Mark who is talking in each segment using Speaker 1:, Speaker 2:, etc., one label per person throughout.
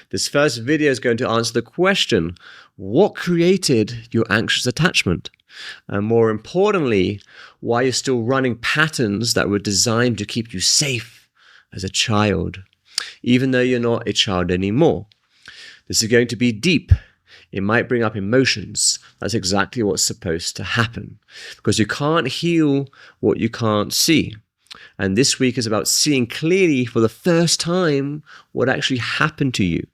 Speaker 1: This first video is going to answer the question, what created your anxious attachment? And more importantly, why you're still running patterns that were designed to keep you safe as a child, even though you're not a child anymore. This is going to be deep. It might bring up emotions. That's exactly what's supposed to happen, because you can't heal what you can't see. And this week is about seeing clearly for the first time what actually happened to you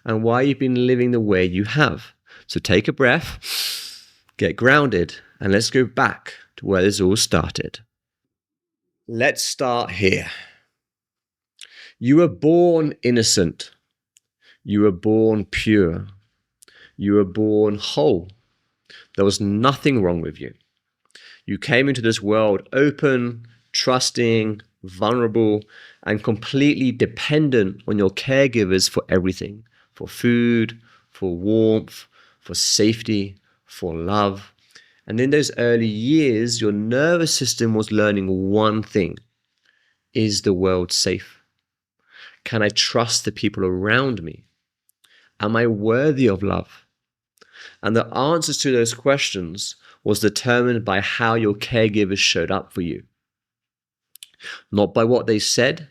Speaker 1: and why you've been living the way you have. So take a breath, get grounded, and let's go back to where this all started. Let's start here. You were born innocent. You were born pure. You were born whole. There was nothing wrong with you. You came into this world open, trusting, vulnerable, and completely dependent on your caregivers for everything, for food, for warmth, for safety, for love. And in those early years, your nervous system was learning one thing. Is the world safe? Can I trust the people around me? Am I worthy of love? And the answers to those questions was determined by how your caregivers showed up for you. Not by what they said,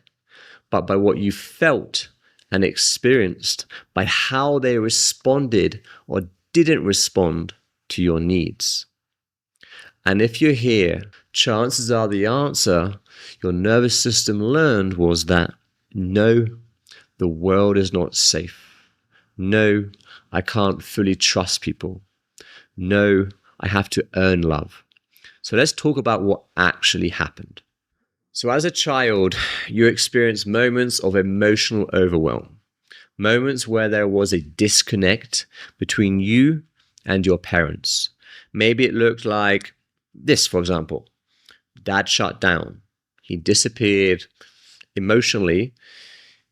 Speaker 1: but by what you felt and experienced, by how they responded or didn't respond to your needs. And if you're here, chances are the answer your nervous system learned was that no, the world is not safe. No, I can't fully trust people. No, I have to earn love. So let's talk about what actually happened. So as a child, you experienced moments of emotional overwhelm, moments where there was a disconnect between you and your parents. Maybe it looked like this, for example. Dad shut down. He disappeared emotionally.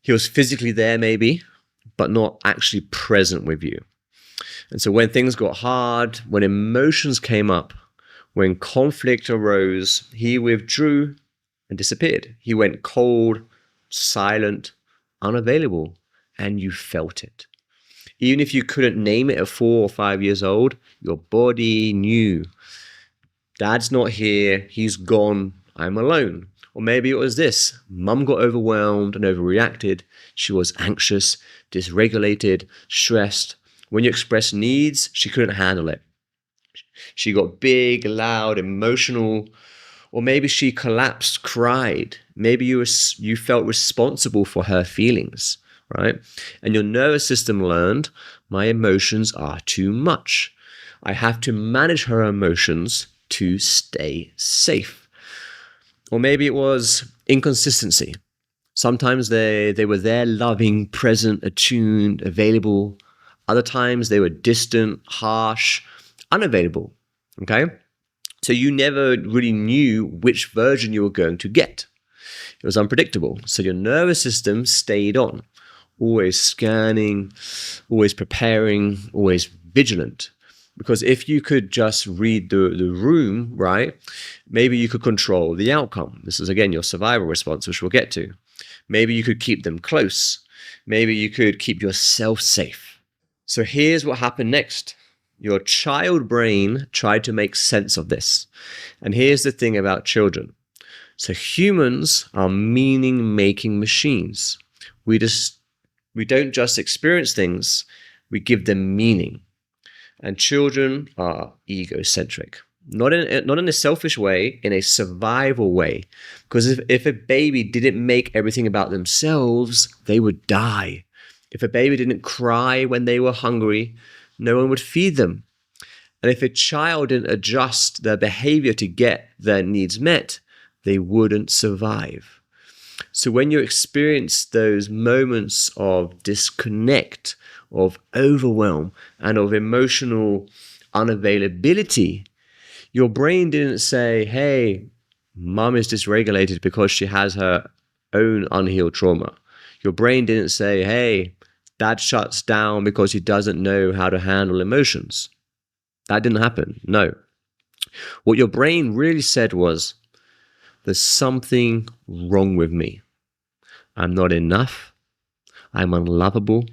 Speaker 1: He was physically there maybe, but not actually present with you. And so when things got hard, when emotions came up, when conflict arose, he withdrew and disappeared. He went cold, silent, unavailable, and you felt it. Even if you couldn't name it at 4 or 5 years old, your body knew. Dad's not here, he's gone, I'm alone. Or maybe it was this, mum got overwhelmed and overreacted. She was anxious, dysregulated, stressed. When you expressed needs, she couldn't handle it. She got big, loud, emotional, or maybe she collapsed, cried. Maybe you felt responsible for her feelings, right? And your nervous system learned, my emotions are too much. I have to manage her emotions to stay safe. Or maybe it was inconsistency. Sometimes they were there, loving, present, attuned, available. Other times they were distant, harsh, unavailable, okay? So you never really knew which version you were going to get. It was unpredictable. So your nervous system stayed on, always scanning, always preparing, always vigilant. Because if you could just read the room, right, maybe you could control the outcome. This is, again, your survival response, which we'll get to. Maybe you could keep them close. Maybe you could keep yourself safe. So here's what happened next. Your child brain tried to make sense of this. And here's the thing about children. So humans are meaning-making machines. We don't just experience things, we give them meaning. And children are egocentric. Not in a selfish way, in a survival way. Because if a baby didn't make everything about themselves, they would die. If a baby didn't cry when they were hungry, no one would feed them. And if a child didn't adjust their behavior to get their needs met, they wouldn't survive. So when you experience those moments of disconnect, of overwhelm, and of emotional unavailability, your brain didn't say, hey, mum is dysregulated because she has her own unhealed trauma. Your brain didn't say, hey, dad shuts down because he doesn't know how to handle emotions. That didn't happen, no. What your brain really said was, there's something wrong with me. I'm not enough. I'm unlovable.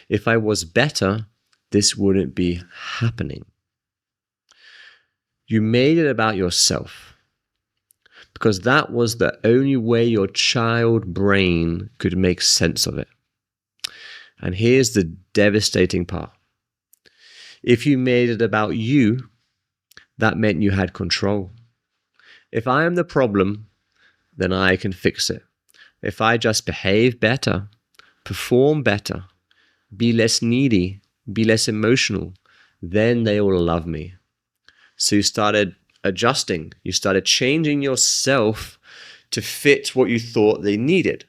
Speaker 1: If I was better, this wouldn't be happening. You made it about yourself because that was the only way your child brain could make sense of it. And here's the devastating part. If you made it about you, that meant you had control. If I am the problem, then I can fix it. If I just behave better, perform better, be less needy, be less emotional, then they will love me. So you started adjusting. You started changing yourself to fit what you thought they needed.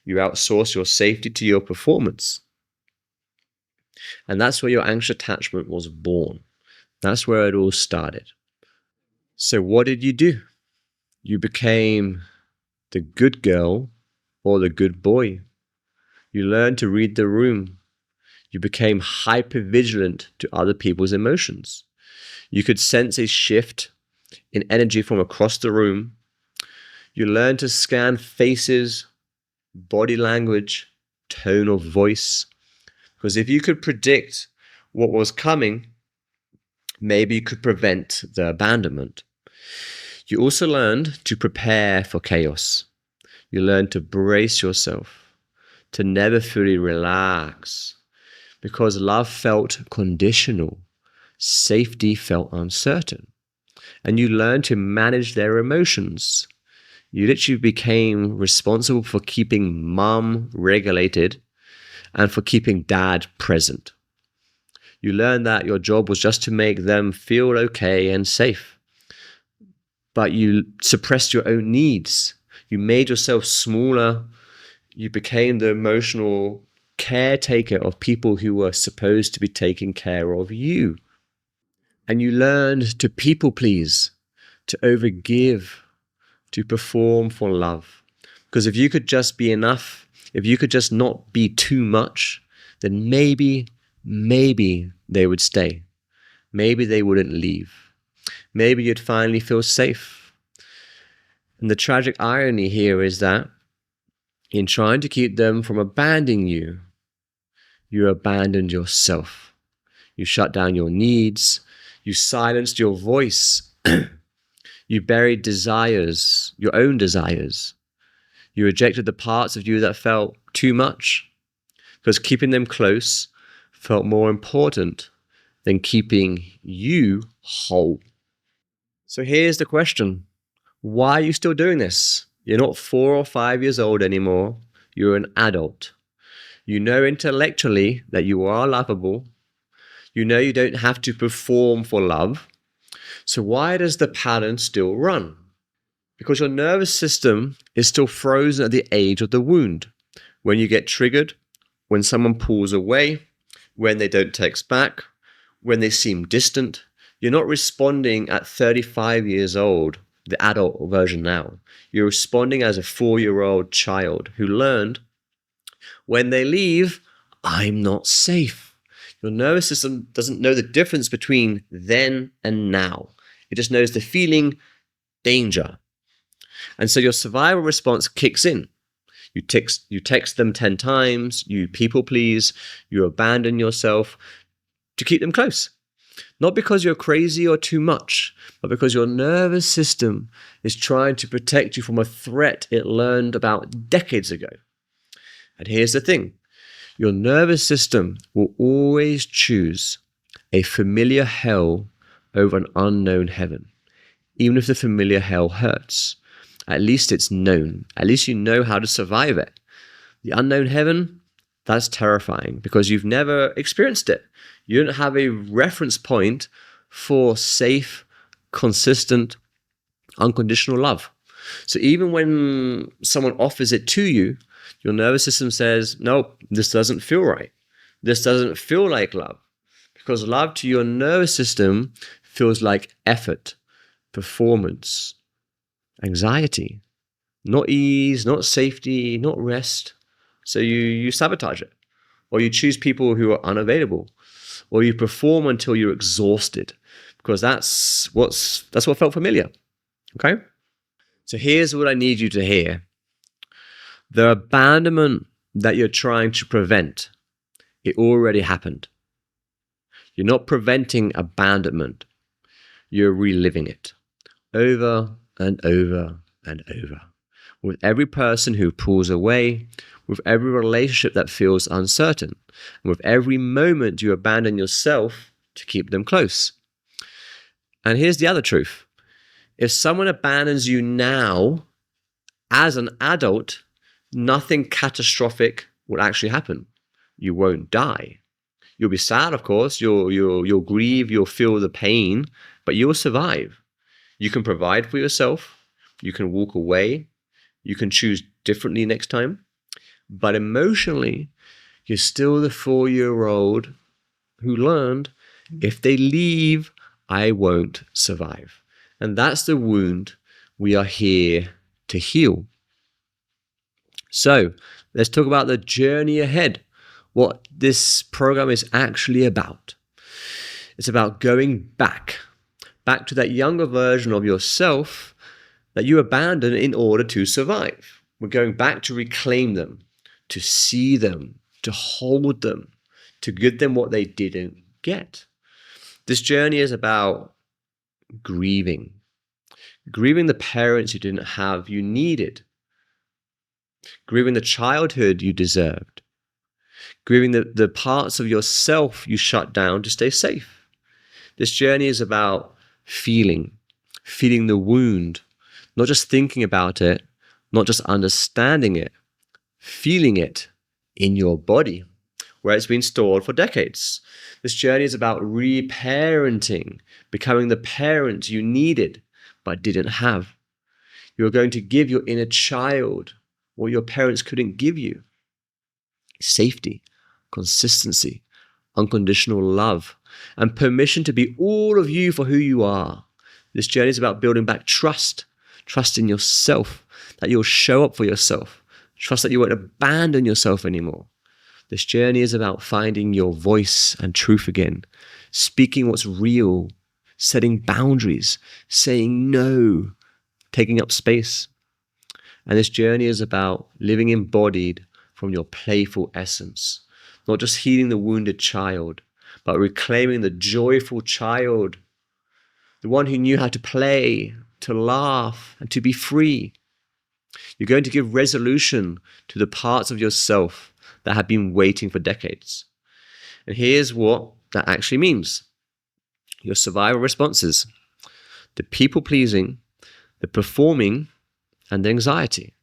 Speaker 1: You outsource your safety to your performance. And that's where your anxious attachment was born. That's where it all started. So what did you do? You became the good girl or the good boy. You learned to read the room. You became hypervigilant to other people's emotions. You could sense a shift in energy from across the room. You learned to scan faces, body language, tone of voice. Because if you could predict what was coming, maybe you could prevent the abandonment. You also learned to prepare for chaos. You learned to brace yourself, to never fully relax, because love felt conditional. Safety felt uncertain. And you learned to manage their emotions. You literally became responsible for keeping mom regulated and for keeping dad present. You learned that your job was just to make them feel okay and safe. But you suppressed your own needs. You made yourself smaller. You became the emotional caretaker of people who were supposed to be taking care of you. And you learned to people please, to overgive, to perform for love. Because if you could just be enough, if you could just not be too much, then maybe they would stay. Maybe they wouldn't leave. Maybe you'd finally feel safe. And the tragic irony here is that in trying to keep them from abandoning you, you abandoned yourself. You shut down your needs. You silenced your voice. You buried desires, your own desires. You rejected the parts of you that felt too much, because keeping them close felt more important than keeping you whole. So here's the question. Why are you still doing this? You're not 4 or 5 years old anymore. You're an adult. You know intellectually that you are lovable. You know you don't have to perform for love. So why does the pattern still run? Because your nervous system is still frozen at the age of the wound. When you get triggered, when someone pulls away, when they don't text back, when they seem distant, you're not responding at 35 years old, the adult version now. You're responding as a 4-year-old child who learned, when they leave, I'm not safe. Your nervous system doesn't know the difference between then and now. It just knows the feeling danger. And so your survival response kicks in. You text them 10 times, you people please, you abandon yourself to keep them close. Not because you're crazy or too much, but because your nervous system is trying to protect you from a threat it learned about decades ago. And here's the thing. Your nervous system will always choose a familiar hell over an unknown heaven, even if the familiar hell hurts. At least it's known. At least you know how to survive it. The unknown heaven, that's terrifying because you've never experienced it. You don't have a reference point for safe, consistent, unconditional love. So even when someone offers it to you, your nervous system says, nope, this doesn't feel right. This doesn't feel like love. Because love to your nervous system feels like effort, performance, anxiety, not ease, not safety, not rest. So you sabotage it. Or you choose people who are unavailable. Or you perform until you're exhausted. Because that's what felt familiar. Okay? So here's what I need you to hear. The abandonment that you're trying to prevent It already happened. You're not preventing abandonment. You're reliving it over and over and over. With every person who pulls away, with every relationship that feels uncertain, and with every moment you abandon yourself to keep them close. And here's the other truth. If someone abandons you now, as an adult, nothing catastrophic will actually happen. You won't die. You'll be sad, of course. You'll grieve. You'll feel the pain, but you'll survive. You can provide for yourself. You can walk away. You can choose differently next time. But emotionally, you're still the 4-year-old who learned, if they leave, I won't survive. And that's the wound we are here to heal. So let's talk about the journey ahead. What this program is actually about. It's about going back to that younger version of yourself that you abandoned in order to survive. We're going back to reclaim them, to see them, to hold them, to give them what they didn't get. This journey is about grieving the parents you didn't have, you needed, grieving the childhood you deserved, grieving the parts of yourself you shut down to stay safe. This journey is about feeling the wound, not just thinking about it, not just understanding it, feeling it in your body, where it's been stored for decades. This journey is about reparenting, becoming the parent you needed but didn't have. You're going to give your inner child what your parents couldn't give you. Safety, consistency, unconditional love, and permission to be all of you for who you are. This journey is about building back trust in yourself, that you'll show up for yourself, trust that you won't abandon yourself anymore. This journey is about finding your voice and truth again, speaking what's real, setting boundaries, saying no, taking up space. And this journey is about living embodied from your playful essence, not just healing the wounded child, but reclaiming the joyful child, the one who knew how to play, to laugh, and to be free. You're going to give resolution to the parts of yourself that have been waiting for decades. And here's what that actually means. Your survival responses, the people-pleasing, the performing, and the anxiety.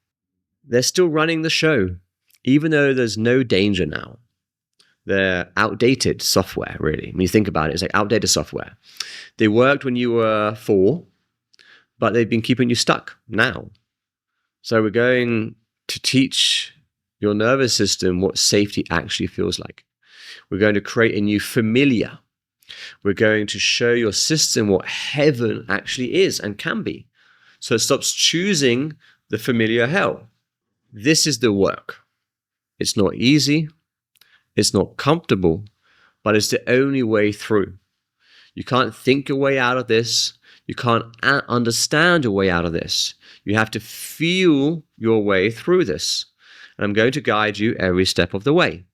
Speaker 1: They're still running the show, even though there's no danger now. They're outdated software, really. When you think about it, it's like outdated software. They worked when you were 4, but they've been keeping you stuck now. So we're going to teach your nervous system what safety actually feels like. We're going to create a new familiar. We're going to show your system what heaven actually is and can be. So it stops choosing the familiar hell. This is the work. It's not easy. It's not comfortable, but it's the only way through. You can't think your way out of this. You can't understand your way out of this. You have to feel your way through this. And I'm going to guide you every step of the way.